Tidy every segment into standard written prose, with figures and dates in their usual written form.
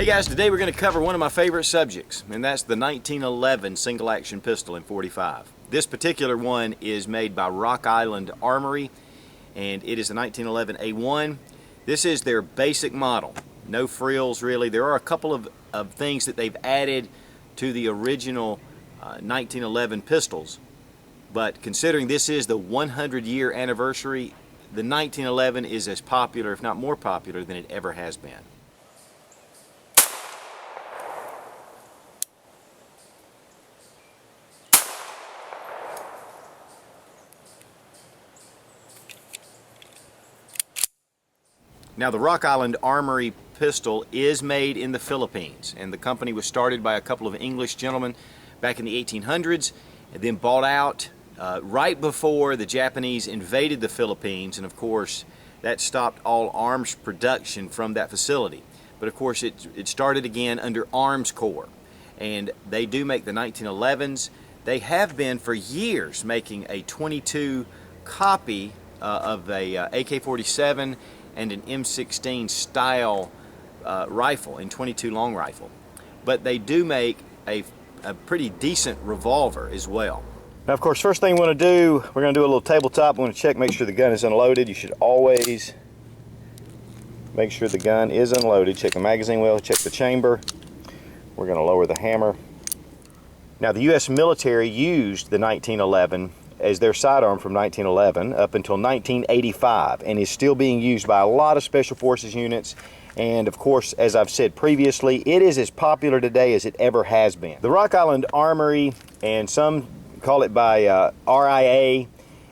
Hey guys, today we're going to cover one of my favorite subjects, and that's the 1911 single action pistol in .45. This particular one is made by Rock Island Armory, and it is the 1911 A1. This is their basic model. No frills really. There are a couple of things that they've added to the original 1911 pistols, but considering this is the 100-year anniversary, the 1911 is as popular, if not more popular, than it ever has been. Now, the Rock Island Armory pistol is made in the Philippines, and the company was started by a couple of English gentlemen back in the 1800s, and then bought out right before the Japanese invaded the Philippines, and of course that stopped all arms production from that facility. But of course it started again under Arms Corps, and they do make the 1911s. They have been for years making a .22 copy of a AK-47 and an M16 style rifle, in .22 long rifle. But they do make a pretty decent revolver as well. Now, of course, first thing we want to do, we're going to do a little tabletop. We want to check, make sure the gun is unloaded. You should always make sure the gun is unloaded. Check the magazine well, check the chamber. We're going to lower the hammer. Now, the U.S. military used the 1911 as their sidearm from 1911 up until 1985, and is still being used by a lot of Special Forces units. And of course, as I've said previously, it is as popular today as it ever has been. The Rock Island Armory, and some call it by R.I.A,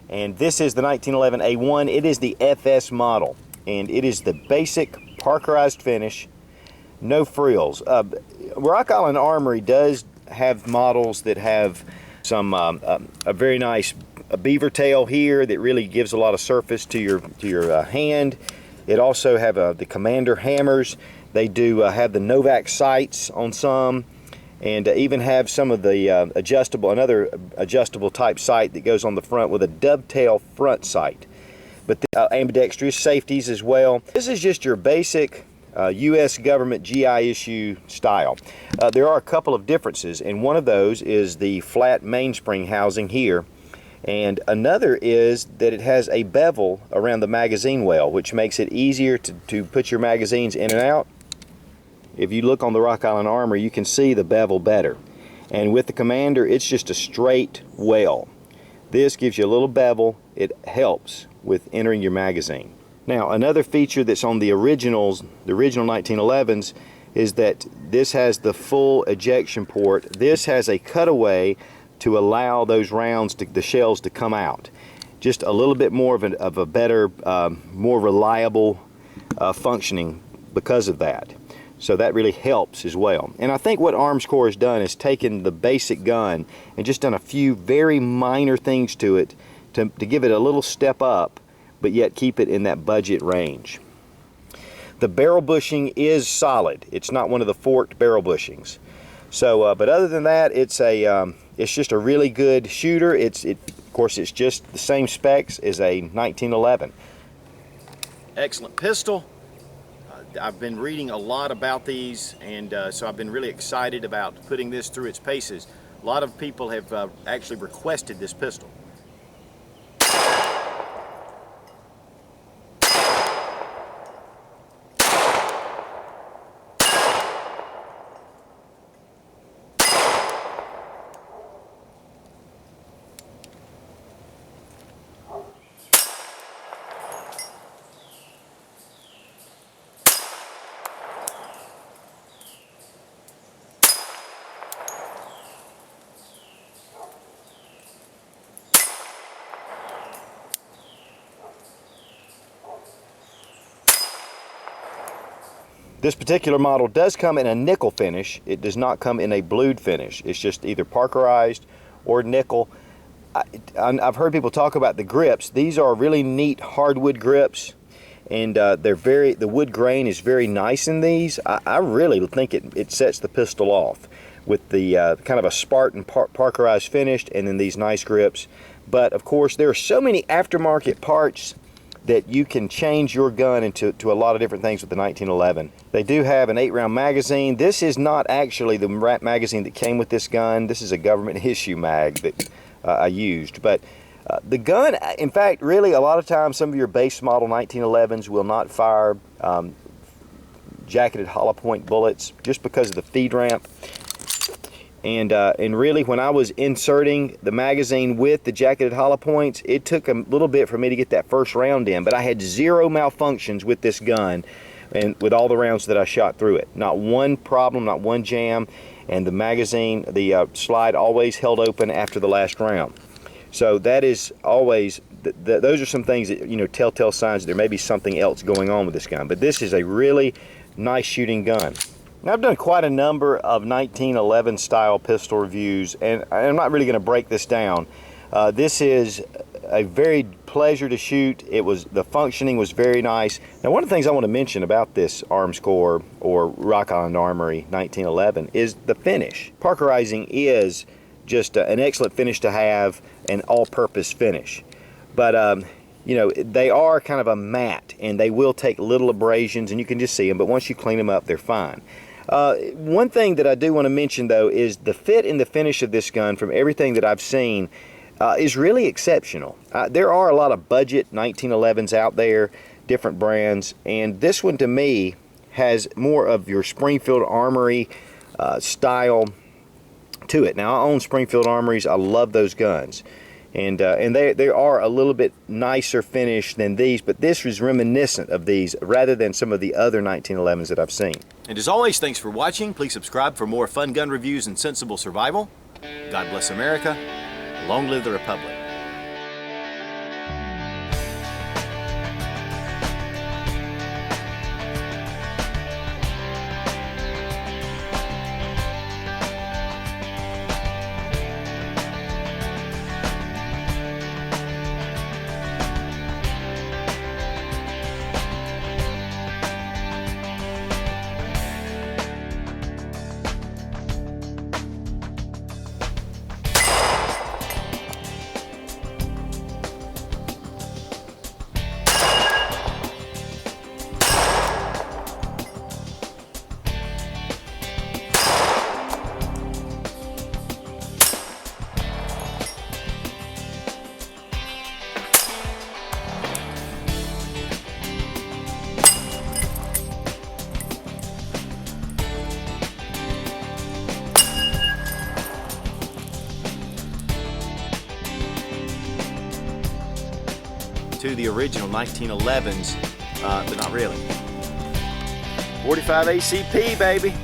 and this is the 1911 A1. It is the FS model, and it is the basic parkerized finish, no frills. Rock Island Armory does have models that have some a very nice beaver tail here that really gives a lot of surface to your hand. It also have the Commander hammers. They do have the Novak sights on some, and even have some of the another adjustable type sight that goes on the front with a dovetail front sight. But the ambidextrous safeties as well. This is just your basic U.S. government GI issue style. There are a couple of differences, and one of those is the flat mainspring housing here, and another is that it has a bevel around the magazine well, which makes it easier to put your magazines in and out. If you look on the Rock Island Armory, you can see the bevel better, and with the Commander it's just a straight well. This gives you a little bevel. It helps with entering your magazine. Now, another feature that's on the original 1911s, is that this has the full ejection port. This has a cutaway to allow those rounds, the shells, to come out. Just a little bit more of a better, more reliable functioning because of that. So that really helps as well. And I think what Arms Corps has done is taken the basic gun and just done a few very minor things to it to give it a little step up, but yet keep it in that budget range. The barrel bushing is solid. It's not one of the forked barrel bushings. So, but other than that, it's just a really good shooter. Of course, it's just the same specs as a 1911. Excellent pistol. I've been reading a lot about these, and so I've been really excited about putting this through its paces. A lot of people have actually requested this pistol. This particular model does come in a nickel finish. It does not come in a blued finish. It's just either parkerized or nickel. I've heard people talk about the grips. These are really neat hardwood grips, and the wood grain is very nice in these. I really think it sets the pistol off with the kind of a Spartan parkerized finish, and then these nice grips. But of course, there are so many aftermarket parts that you can change your gun into a lot of different things with the 1911. They do have an 8-round magazine. This is not actually the magazine that came with this gun. This is a government issue mag that I used. But the gun, in fact, really a lot of times some of your base model 1911s will not fire jacketed hollow point bullets just because of the feed ramp. And really, when I was inserting the magazine with the jacketed hollow points, it took a little bit for me to get that first round in, but I had 0 malfunctions with this gun and with all the rounds that I shot through it. Not one problem, not one jam, and the magazine, the slide always held open after the last round. So that is always, those are some things that, you know, telltale signs that there may be something else going on with this gun. But this is a really nice shooting gun. Now, I've done quite a number of 1911 style pistol reviews, and I'm not really going to break this down. This is a very pleasure to shoot. The functioning was very nice. Now, one of the things I want to mention about this Arms Corps or Rock Island Armory 1911 is the finish. Parkerizing is just an excellent finish to have, an all-purpose finish. But you know, they are kind of a matte, and they will take little abrasions, and you can just see them, but once you clean them up, they're fine. One thing that I do want to mention, though, is the fit and the finish of this gun, from everything that I've seen, is really exceptional. There are a lot of budget 1911s out there, different brands, and this one, to me, has more of your Springfield Armory style to it. Now, I own Springfield Armories. I love those guns. And they are a little bit nicer finish than these, but this is reminiscent of these rather than some of the other 1911s that I've seen. And as always, thanks for watching. Please subscribe for more fun gun reviews and sensible survival. God bless America. Long live the Republic. To the original 1911s, but not really. 45 ACP, baby.